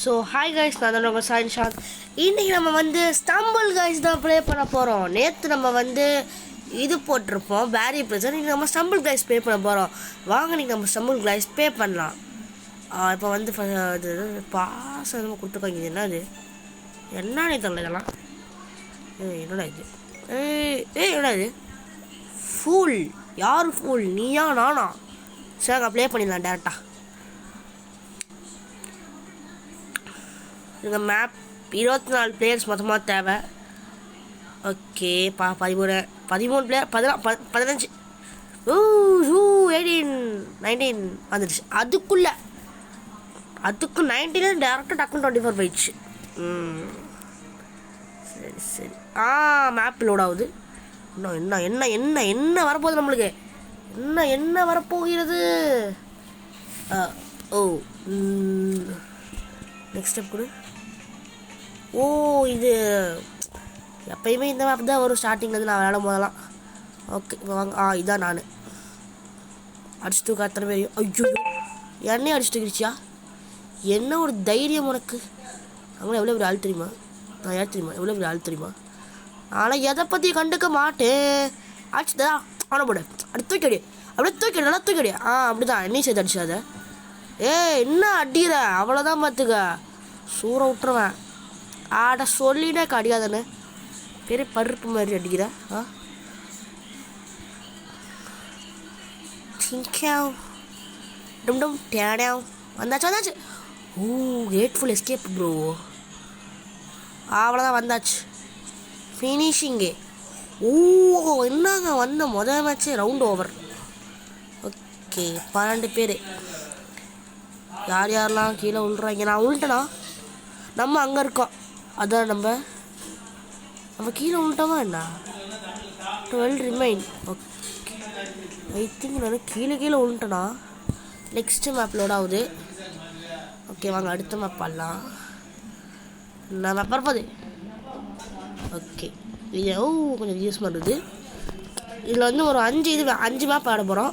So hi guys, நான் தான் உங்கள் சாயின்ஷாந்த். இன்றைக்கி நம்ம வந்து ஸ்டம்பிள் கைஸ் தான் ப்ளே பண்ண போகிறோம். நேற்று நம்ம வந்து இது போட்டிருப்போம் பேரி ப்ரெசன்ட். இன்றைக்கி நம்ம ஸ்டம்பிள் கைஸ் ப்ளே பண்ண போகிறோம். வாங்க இன்றைக்கி நம்ம ஸ்டம்பிள் கைஸ் ப்ளே பண்ணலாம். இப்போ வந்து இது பாஸ் நம்ம கொடுத்துருக்காங்க. இது என்னது என்னன்னு தெரியல. இதெல்லாம் என்னடா இது? என்னடா இது? ஃபூல். யார் ஃபூல்? நீயா நானா? சரி, ப்ளே பண்ணிடலாம் டேரெக்டாக. இந்த மேப் 24 பிளேயர்ஸ் மொத்தமாக தேவை. ஓகே 13 பிளேயர் 15 18 19 வந்துடுச்சு. அதுக்கு 19 டேரெக்டாக டக்குன்னு 24 போயிடுச்சு. சரி சரி. மேப் லோட் ஆகுது. இன்னும் என்ன என்ன என்ன என்ன வரப்போகுது நம்மளுக்கு? என்ன வரப்போகிறது? நெக்ஸ்ட் ஸ்டெப் கொடு. இது எப்பயுமே இந்த மேப் தான் வரும் ஸ்டார்டிங்லேருந்து நான் விளையாடும் போதெல்லாம். ஓகே இப்போ வாங்க. இதான் நான் அடிச்சு தூக்க அத்தனை பேர். ஐயோ, என்னையும் அடிச்சு தூக்கிடுச்சியா? என்ன ஒரு தைரியம் உனக்கு? அவங்கள எவ்வளோ பெரிய ஆள் தெரியுமா? நான் யார் தெரியுமா? எவ்வளோ பெரிய ஆள் தெரியுமா? ஆனால் எதை பற்றி கண்டுக்க மாட்டேன். அடிச்சுதா அவனை போடு. அப்படி தூக்கி அப்படியே தூக்கி நல்லா தூக்கி. அப்படி தான் என்னையும் சேர்த்து அடிச்சாத. என்ன அடிக்கிற? அவ்வளோதான் பார்த்துக்க. சூறை விட்டுருவேன். சொல்லினே அடிக்காதானே பெரிய பருப்பு மாதிரி அடிக்கிற. வந்தாச்சு. Grateful escape bro. அவ்வளோதான் வந்தாச்சு. ஃபினிஷிங்கு. என்னங்க வந்த முதல் மேட்ச்சு ரவுண்ட் ஓவர். ஓகே 12 பேர். யாரெல்லாம் கீழே விழுறாங்க? நான் விழுட்டேனா? நம்ம அங்கே இருக்கோம். அதான் நம்ம கீழே விழுட்டோமா என்ன? 12 ரிமைன். ஓகே ஐ திங்க் நான் கீழே விழுட்டேனா? நெக்ஸ்ட்டு மேப் லோட் ஆகுது. ஓகே வாங்க அடுத்த மேப் பண்ணலாம். என்ன மேப் வரப்போது? ஓகே இது கொஞ்சம் யூஸ் பண்ணுறது. இதில் வந்து ஒரு 5 மேப் ஆட போகிறோம்.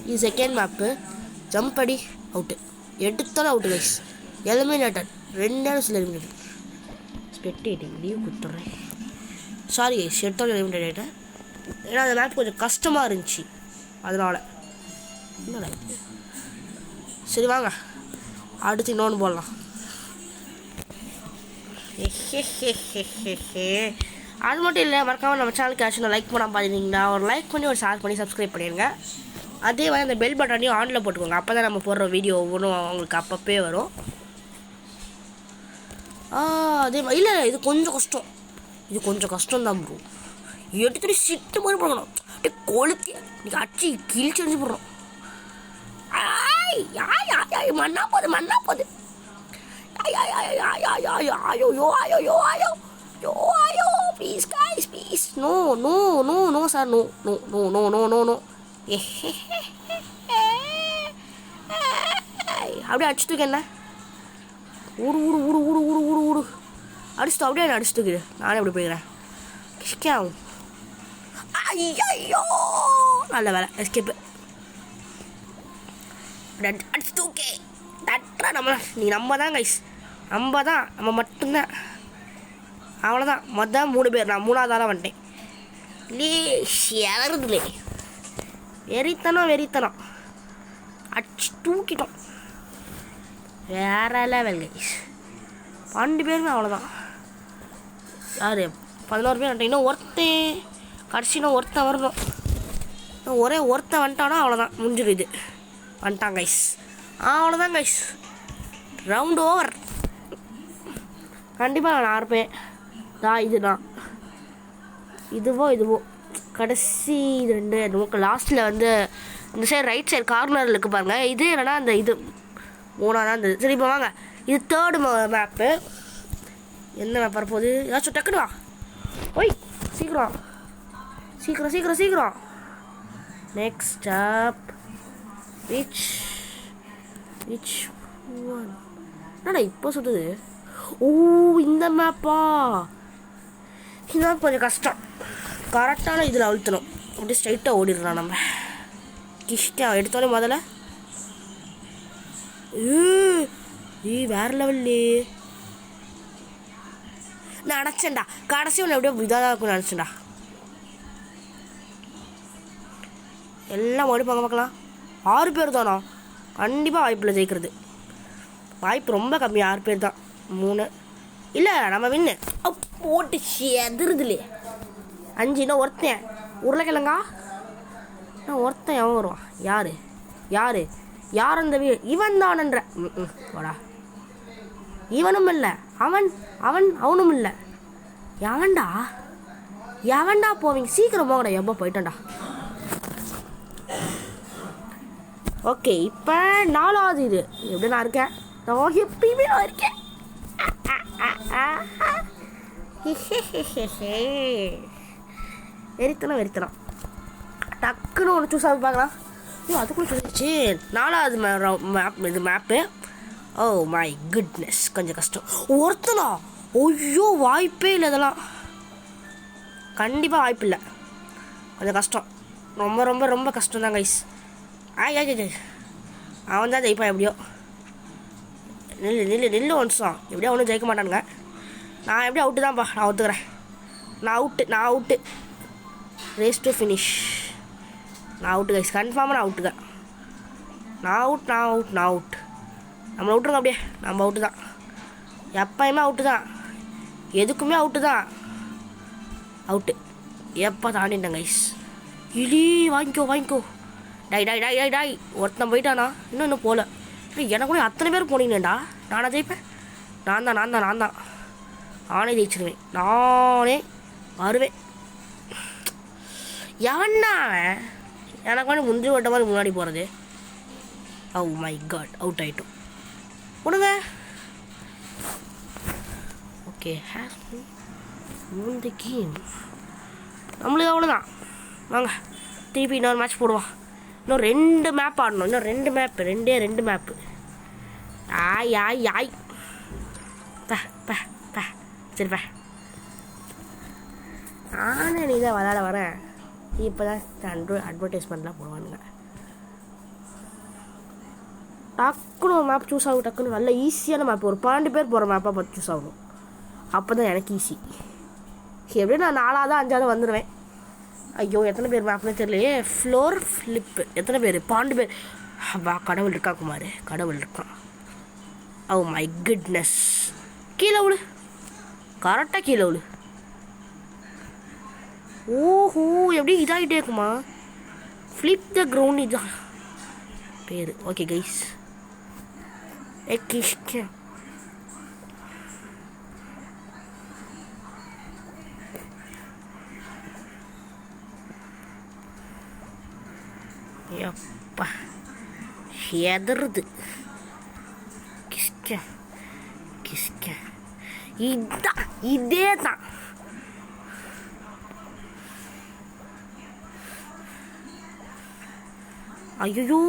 இது செகண்ட் மேப்பு. ஜம்ப் அடி அவுட்டு. எடுத்தாலும் அவுட்டு கைஸ். எலிமினேட்டட். 2 நேரம் சில எலிமினேட்டட். ஸ்பெக்டேட்டிங் லீவ் கொடுத்துட்றேன். சாரி கைஸ், எடுத்தாலும் எலிமினேட் ஆகிட்டேன். ஏன்னா அந்த மேப் கொஞ்சம் கஷ்டமாக இருந்துச்சு, அதனால். என்னடா சரி வாங்க அடுத்து இன்னொன்று போடலாம். அது மட்டும் இல்லை, மறக்காமல் நம்ம சேனலுக்கு ஆக்சுவலாக லைக் பண்ணால் பார்த்துட்டிங்கன்னா ஒரு லைக் பண்ணி ஒரு ஷேர் பண்ணி சப்ஸ்கிரைப் பண்ணிடுங்க. அதே மாதிரி அந்த பெல் பட்டனையும் ஆனில் போட்டுக்கோங்க. அப்போ தான் நம்ம போடுற வீடியோ ஒவ்வொன்றும் அவங்களுக்கு அப்பப்பே வரும். அதே மாதிரி இல்லை, இது கொஞ்சம் கஷ்டம்தான் ப்ரோ. எடுத்துகிட்டு சிட்டு மாதிரி போடணும். அப்படியே கொளுத்தி நீங்கள் அடிச்சு கிழிச்சு அடிச்சு போடுறோம். மண்ணா போகுது. Please guys please. No sir. No. அப்படியே அடிச்சு தூக்க. என்ன ஊடு அடிச்சுட்டு அப்படியே அடிச்சு தூக்கிடு. நானே எப்படி போய்க்கிறேன். ஐயோ நல்ல வேலை எஸ்கேப்பு. அடிச்சு தூக்கே டட்டா. நம்ம தான் கைஸ். நம்ம மட்டும்தான். அவ்வளோதான். மொத்தம் 3 பேர். நான் 3ஆவது ஆளாக வந்துட்டேன். இறங்குதுலே வெறித்தனம் அடிச்சு தூக்கிட்டோம். வேற லெவல் கைஸ். 12 பேருமே அவ்வளோதான். யார் 11 பேர் வந்துட்டேன். இன்னும் ஒருத்தன் கடைசி ஒருத்தன் வரணும். ஒரே ஒருத்தன் வந்துட்டானா அவ்வளோதான் முடிஞ்சிடும். வந்துட்டான் கைஸ். அவ்வளோதான் கைஸ். Round over. கண்டிப்பாக நான் இருப்பேன். இதுதான் இதுவோ கடைசி 2 நமக்கு லாஸ்ட்டில் வந்து இந்த சைடு ரைட் சைடு கார்னரில் இருக்குது பாருங்கள். இது என்னன்னா அந்த இது 3ஆவது இருந்தது. சரி இப்போ வாங்க, இது 3rd மேப்பு. என்ன மேப் வரப்போகுது? ஏதாச்சும் டக்குனு வா. ஓய் சீக்கிரம். Next stop which one? என்னடா இப்போ சொல்லுது? இந்த மேப்பா? இதுதான் கொஞ்சம் கஷ்டம். கரெக்டான இதில் அழுத்தணும். அப்படியே ஸ்ட்ரைட்டாக ஓடிடலாம் நம்ம. கிஷ்டா எடுத்தாலும் முதல்ல வேற லெவல்லே. நான் நினச்சேன்டா கடைசி ஒன்று எப்படியோ இதாக இருக்கும்னு நினச்சேன்டா. எல்லாம் ஓடி பார்க்க பார்க்கலாம். 6 பேர் தானா? கண்டிப்பாக வாய்ப்பில்லை ஜெயிக்கிறது. வாய்ப்பு ரொம்ப கம்மி. 6 பேர் தான். 3 இல்லை நம்ம வின்னு. போட்டு எதிருதுலே 5. இன்னும் ஒருத்தன் உருளைக்கிழங்கா. நான் ஒருத்தன் எவன் வருவான்? யார் அந்த இவன் தானன்ற. வாடா. இவனும் இல்லை அவனும் இல்லை. எவன்டா போவீங்க? சீக்கிரம் போங்கடா. எப்போ போயிட்டான்டா. ஓகே இப்போ 4வது இது எப்படி நான் இருக்கேன்? நான் எப்பயுமே நான் இருக்கேன். வெறித்தனம் டக்குன்னு ஒன்று சூஸ் ஆகி பார்க்கலாம். அதுக்குள்ள சொல்லிச்சு 4வது மேப். இது மேப்பு. ஓ மை குட்னஸ், கொஞ்சம் கஷ்டம். ஒருத்தனா? ஐயோ வாய்ப்பே இல்லை. இதெல்லாம் கண்டிப்பாக வாய்ப்பு இல்லை. கொஞ்சம் கஷ்டம். ரொம்ப ரொம்ப ரொம்ப கஷ்டம் தான் கைஸ். அவன் தான் ஜெயிப்பான் எப்படியோ. நில்லு ஒன்றும் எப்படியோ ஒன்றும் ஜெயிக்க மாட்டானுங்க. நான் எப்படியும் அவுட்டு தான்ப்பா. நான் ஒத்துக்கிறேன். நான் அவுட்டு. Race to finish. நான் அவுட்டு கைஸ். கன்ஃபார்மாக நான் அவுட்டுங்க. நான் அவுட். நம்மளை விட்டுருங்க அப்படியே. நம்ம அவுட்டு தான். எப்பயுமே அவுட்டு தான். எதுக்குமே அவுட்டு தான். அவுட்டு எப்போ தாண்டிட்டேன் கைஸ். வாங்கிக்கோ. டாய் ஒருத்தன் போயிட்டானா? இன்னும் போகல. எனக்கு கூட அத்தனை பேர் போனீங்கடா. நானா ஜெயிப்பேன்? நான் தான் நானே ஜெயிச்சிருவேன். நானே வருவேன். எவன்னா அவன்? எனக்கு வந்து முந்திரி ஓட்ட மாதிரி முன்னாடி போகிறது. ஓ மை காட், அவுட் ஆகிட்டோம். விடுங்க. ஓகே இந்த கேம் நம்மளுக்கு அவ்வளோதான். வாங்க திருப்பி இன்னொரு மேட்ச் போடுவோம். இன்னும் 2 மேப் ஆடணும். இன்னும் 2 மேப்பு. 2 மேப்பு. ஆய் சரிப்பா. நானே நீ தான் விளாட வரேன். இப்போ தான் அட்வர்டைஸ்மெண்ட்லாம் போடுவானுங்க. டக்குன்னு ஒரு மேப் சூஸ் ஆகும். டக்குன்னு நல்ல ஈஸியான மேப். ஒரு 12 பேர் போகிற மேப்பாக பார்த்து சூஸ் ஆகணும். அப்போ தான் எனக்கு ஈஸி. எப்படியும் நான் 4வது 5வது வந்துடுவேன். ஐயோ எத்தனை பேர் மேப்னு தெரியலையே. ஃப்ளோர் ஃப்ளிப்பு எத்தனை பேர்? 12 பேர். கடவுள் இருக்கா குமார்? கடவுள் இருக்கான். Oh my goodness. கீழே விழு. கரெக்டாக கீழே விழு. ஓஹோ எப்படி இதாகிட்டே இருக்குமா? ஃப்ளிப் த கிரவுண்ட் இதான் பேர். Okay guys. எப்பா எதருது. கிஸ்க இதே தான். ஐயோ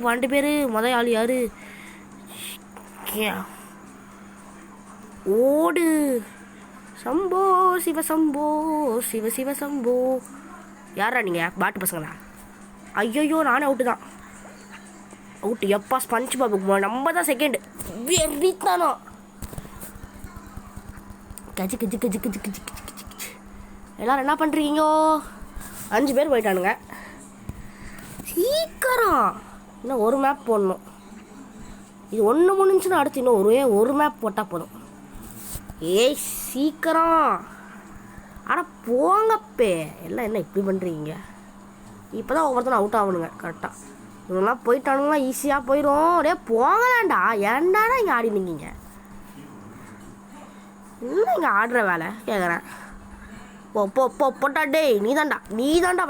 2 பேர். முதல் ஆள் யாரு? ஓடு. சம்போ சிவ சம்போ. யாரா நீங்கள்? பாட்டு பசங்களா? ஐயோ நானே அவுட்டு தான். அவுட்டு. எப்பா ஸ்பஞ்ச் பாபுக்கு நம்ம தான் செகண்ட். வெறித்தானோ. கஜு எல்லாரும் என்ன பண்ணுறீங்க? 5 பேர் போயிட்டானுங்க. சீக்கிரம் இன்னும் ஒரு மேப் போடணும். இது 1 முடிஞ்சுன்னா அடுத்து இன்னும் ஒரு மேப் போட்டால் போதும். சீக்கிரம். ஆனால் போங்கப்பே. எல்லாம் என்ன இப்படி பண்ணுறீங்க? இப்போ தான் ஒவ்வொருத்தரும் அவுட் ஆகணுங்க கரெக்டாக. இவங்கெல்லாம் போயிட்டானுங்களா ஈஸியாக போயிடும். அப்படியே போங்களாண்டா. ஏன்டாடா இங்கே ஆடி நிற்கிங்க? இல்லை இங்கே ஆடுற வேலை கேட்குறேன். போட்டா டேய். நீ தாண்டா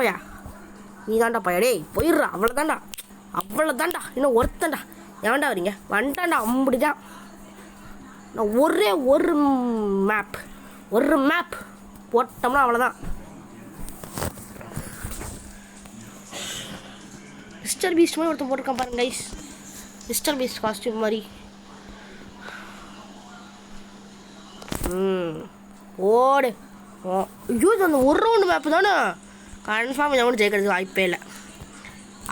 பையா டேய். போயிடுறா. அவ்வளோதாண்டா. இன்னும் ஒருத்தண்டா. ஏன்டா வரீங்க? வந்துட்டாண்டா. அப்படிதான். நான் ஒரு மேப் போட்டோம்னா அவ்வளோதான். மிஸ்டர் பீஸ்ட் மாதிரி ஒருத்தன் போட்டிருக்கான் பாருங்க கைஸ். மிஸ்டர் பீஸ்ட் காஸ்டியூம் மாதிரி. ஓடு. ஐயோ அந்த ஒரு ரவுண்டு மேப்பு தானே. கன்ஃபார்ம் இந்த ரவுண்டு ஜெயிக்கிறது வாய்ப்பே இல்லை.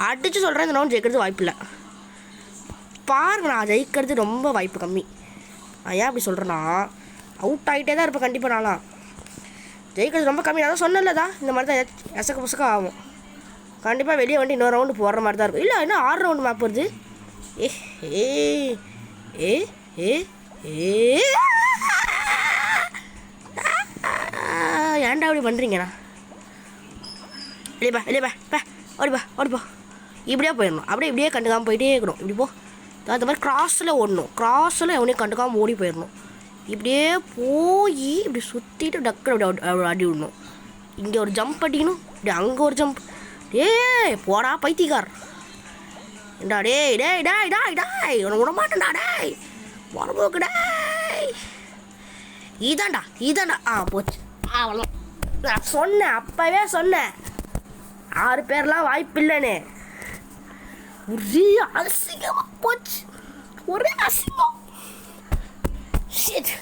அடித்து சொல்கிறேன். இந்த ரவுண்டு ஜெயிக்கிறது வாய்ப்பு இல்லை. பாருங்க, நான் ஜெயிக்கிறது ரொம்ப வாய்ப்பு கம்மி. நான் ஏன் அப்படி சொல்கிறேன்னா, அவுட் ஆகிட்டே தான் இருப்பேன் கண்டிப்பாக. நான்லாம் ஜெயிக்கிறது ரொம்ப கம்மி. நான் தான் சொன்னலதா, இந்த மாதிரி தான் எசக்க புசக்க ஆகும். கண்டிப்பாக வெளியே வந்துட்டு இன்னொரு ரவுண்டு போடுற மாதிரி தான் இருக்கும். இல்லை இன்னும் 6 ரவுண்டு மேப் வருது. ஏ ஏ ஏ ஏ ஏ ஏன்டா அப்படி பண்ணுறீங்கண்ணா? இல்லைப்பா இல்லைப்பா பா, ஓடிப்பா. இப்படியே போயிடணும். அப்படியே இப்படியே கண்டுக்காமல் போயிட்டே இருக்கணும். இப்படி போ, அந்த மாதிரி கிராஸில் ஓடணும். கிராஸில் எவனையும் கண்டுக்காமல் ஓடி போயிடணும். இப்படியே போய் இப்படி சுற்றிட்டு டக்கு அப்படி அடி விடணும். இங்கே ஒரு ஜம்ப் அடிக்கணும், இப்படி அங்கே ஒரு ஜம்ப். போடா பைத்தியக்கார். ஏண்டா டேய் டேய் டாய் டாய் டாய் உனக்கு விடமாட்டேன்டா டேய், வரம்போக்கு டேய். இதாண்டா போச்சு. அவ்வளோ நான் சொன்னேன், அப்போவே சொன்னேன் 6 பேர்லாம் வாய்ப்பு இல்லைன்னு. ஒரே அசிங்கமாக போச்சு, ஒரே அசிங்கம். ஷிட்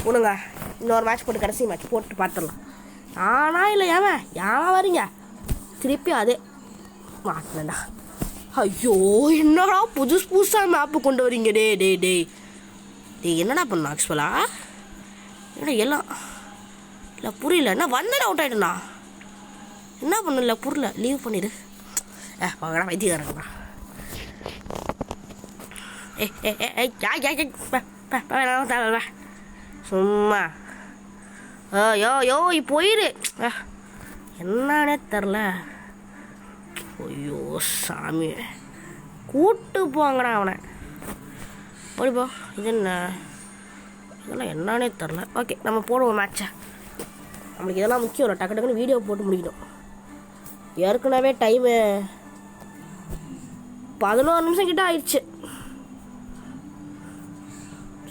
விடுங்க, இன்னொரு மேட்ச் போட்டு கடைசி மேட்ச் போட்டு பார்த்துடலாம். ஆனால் இல்லை ஏன் வரீங்க திருப்பி அதே மாட்டினடா. ஐயோ என்னடா புதுசாக மேப்பு கொண்டு வரீங்க. டே என்னடா பண்ண ஆக்சுவலா? என்னடா எல்லாம் இல்லை புரியல. என்ன வந்தேன் அவுட் ஆகிட்டேண்ணா, என்ன பண்ணல புரியல. லீவ் பண்ணிடு. வாங்கடா வைத்தியக்காரங்கண்ணா. தேவை சும்மா யோ போயிரு. என்னன்னே தெரில. ஐயோ சாமி, கூட்டு போங்கடா அவனை. ஓடிப்போ. இது என்ன இதெல்லாம் என்னன்னே தெரில. ஓகே நம்ம போடுவோம் மேட்சை. நம்மளுக்கு இதெல்லாம் முக்கியம் இல்லை, டக்குன்னு வீடியோ போட்டு முடிக்கணும். ஏற்கனவே டைமு 11 நிமிஷம் கிட்ட ஆயிடுச்சு.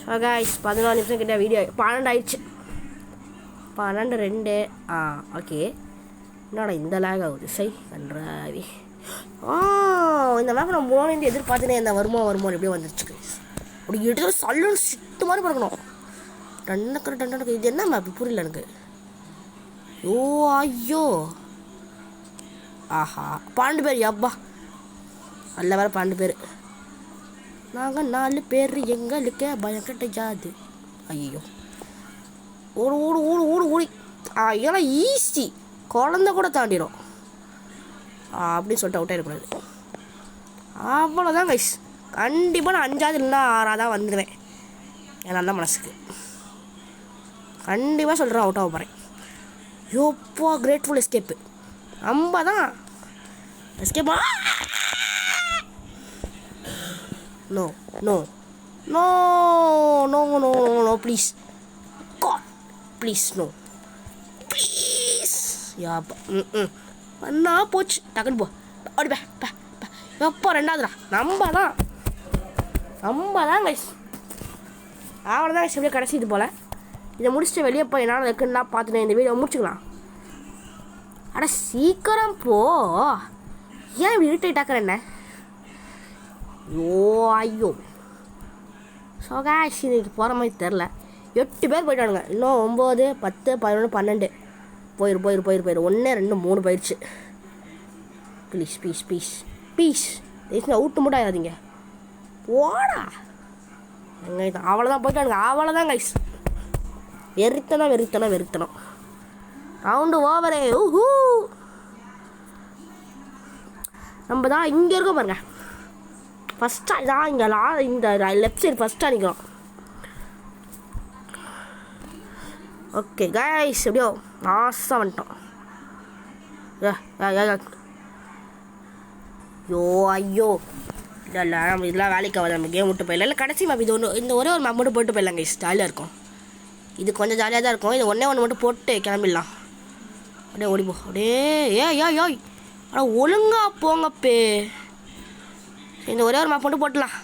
ஸோ கைஸ் 14 நிமிஷம் கிட்ட வீடியோ 12 ஆயிடுச்சு. 12:02. ஓகே. என்னடா இந்த லேக் ஆகுது சை நன்றாவி. இந்த மேப் நான் போனேன் எதிர்பார்த்துனே இந்த வருமோ எப்படியோ வந்துருச்சு. அப்படி எடுத்து சல்லுன்னு சிட்டு மாதிரி பறக்கணும். டண்டக்கு இது என்ன மேப் புரியல எனக்கு. ஐயோ ஆஹா 12 பேர். அப்பா அல்ல வேறு 12 பேர். நாங்கள் 4 பேர், எங்களுக்கு பயம் கட்ட ஜாது. ஐயோ ஓடி இதெல்லாம் ஈஸி, குழந்த கூட தாண்டிடும் அப்படின்னு சொல்லிட்டு அவுட் ஆகிடக்கூடாது. அவ்வளோதான் கைஸ். கண்டிப்பாக நான் 5ஆவது இல்லைன்னா 6ஆவதாக வந்துடுவேன். என் நல்ல மனசுக்கு கண்டிப்பாக சொல்கிறேன் அவுட் ஆக போகிறேன். யோப்பா கிரேட்ஃபுல் எஸ்கேப்பு. நம்ம தான் எஸ்கேப்பா. No no no no no no please God please no please. யாப்பா அண்ணா போச்சு. டக்குன்னு போ அப்படி எப்போ 2ஆவதுடா. நம்ம தான் கைஸ். அவ்வளோதான் கைஸ். எப்படியே கடைசி இது போல் இதை முடிச்சுட்டு வெளியே போய் என்னால் இருக்குன்னா பார்த்துட்டு இந்த வீடியோ முடிச்சுக்கலாம். அட சீக்கிரம் போ. ஏன் இப்படி இரிட்டேட் என்ன? ஐயோ ஸோ கைஸ் இன்னைக்கு போகிற மாதிரி தெரில. 8 பேர் போயிட்டானுங்க. இன்னும் 9, 10, 11, 12 போயிரு 1, 2, 3 போயிடுச்சு. ப்ளீஸ் அவுட்டு மட்டும் ஆகாதீங்க. போடா எங்கே தான். அவ்வளோதான் போயிட்டானுங்க. அவ்வளோதான் கைஸ். வெறித்தனம். ரவுண்டு ஓவரே. நம்ம தான் இங்கே இருக்கோம் பாருங்க. ஃபஸ்ட்டாக தான் இங்கே இந்த லெஃப்ட் சைடு ஃபஸ்ட்டாக நிற்கிறோம். ஓகே கைஸ் எப்படியோ மாசாக வந்துட்டோம். ஐயோ இல்லை நம்ம இதெல்லாம் வேலைக்கு ஆகாது. நம்ம கேம் விட்டு போயிடலாம். இல்லை கடைசி மேப் இது இந்த ஒரே ஒரு மேப் மட்டும் போட்டு போயிடலாம் கைஸ். ஜாலியாக இருக்கும். இது கொஞ்சம் ஜாலியாக தான் இருக்கும். இது ஒன்று மட்டும் போட்டு கிளம்பிடலாம். அப்படியே ஓடிப்போ. அப்படியே ஏய் ஆனால் ஒழுங்காக போங்கப்பே. இந்த ஒரே ஒரு மேப் மட்டும் போட்டலாம்.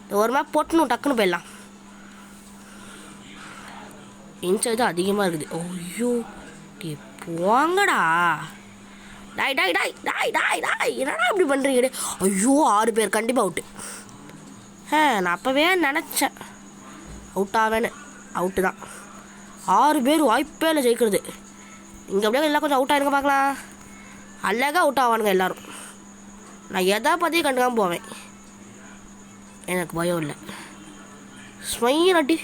இந்த ஒரு மேப் போட்டுணும் டக்குன்னு போயிடலாம். இன்ச் தான் அதிகமாக இருக்குது. ஐயோ போங்கடா. டாய் என்னடா இப்படி பண்ணுறீங்க? ஐயோ 6 பேர் கண்டிப்பாக அவுட்டு. நான் அப்போவே நினச்சேன் அவுட் ஆவேன்னு. அவுட்டு தான். 6 பேர் வாய்ப்பே இல்லை ஜெயிக்கிறது. இங்கே அப்படியே எல்லாம் கொஞ்சம் அவுட் ஆகிருங்க பார்க்கலாம். அழகாக அவுட் ஆவானுங்க எல்லோரும். நான் எதை பற்றியும் கண்டுக்காமல் போவேன். எனக்கு பயம் இல்லை. ஸ்மைலாட்டி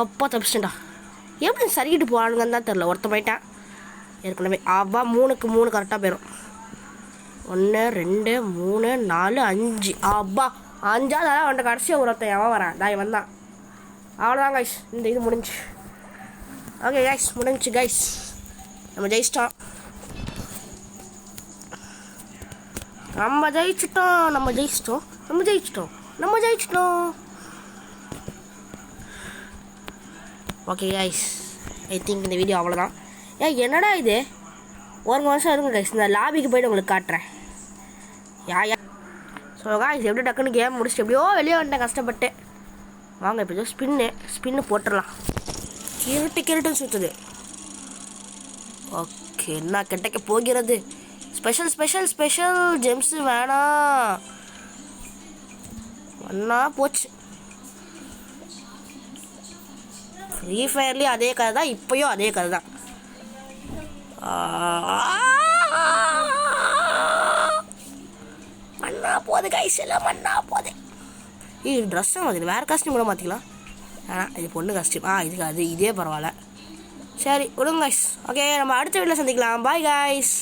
அப்பா தப்பிச்சிட்டா. எப்படி சரிக்கிட்டு போகிறானுங்கன்னு தான் தெரில. ஒருத்த போயிட்டான் ஏற்கனவே. அவா 3க்கு 3 கரெக்டாக போயிடும். 1 2 3 4 5. அப்பா 5ஆவது அதான் அவன்கிட்ட கடைசியாக ஒருத்தன் எவன் வரான் தாய் வந்தான். அவ்வளோதான் கைஸ், இந்த இது முடிஞ்சு. ஓகே கைஸ், முடிஞ்சு கைஸ். நம்ம ஜெயிச்சிட்டோம். ஓகே கைஸ், ஐ திங்க் இந்த வீடியோ அவ்வளோதான். என்னடா இது, ஒரு வருஷம் இருங்க கைஸ், இந்த லாபிக்கு போய்ட்டு உங்களுக்கு காட்டுறேன். ஸோ கைஸ், எப்படி டக்குன்னு கேம் முடிச்சுட்டு எப்படியோ வெளியே வந்துட்டேன் கஷ்டப்பட்டு. வாங்க இப்போ ஸ்பின்னு போட்டுடலாம். கிரட்டுன்னு சுற்றுது. ஓகே, என்ன கெட்டக்க போகிறது. ஸ்பெஷல் ஜெம்ஸு வேணாம். ஒன்றா போச்சு. ஃப்ரீ ஃபயர்லேயும் அதே கதை தான், இப்போயும் அதே கதை தான். மண்ணா போகுது கைஸ், எல்லாம் மண்ணா போகுது. இது ட்ரெஸ்ஸும் அது வேறு காஸ்டியூம் கூட மாற்றிக்கலாம். இது பொண்ணு காஸ்டியூம். இதுக்கு இதே பரவாயில்ல. சரி விடுங்க கைஸ். ஓகே, நம்ம அடுத்த வீடியோவில் சந்திக்கலாம். Bye guys.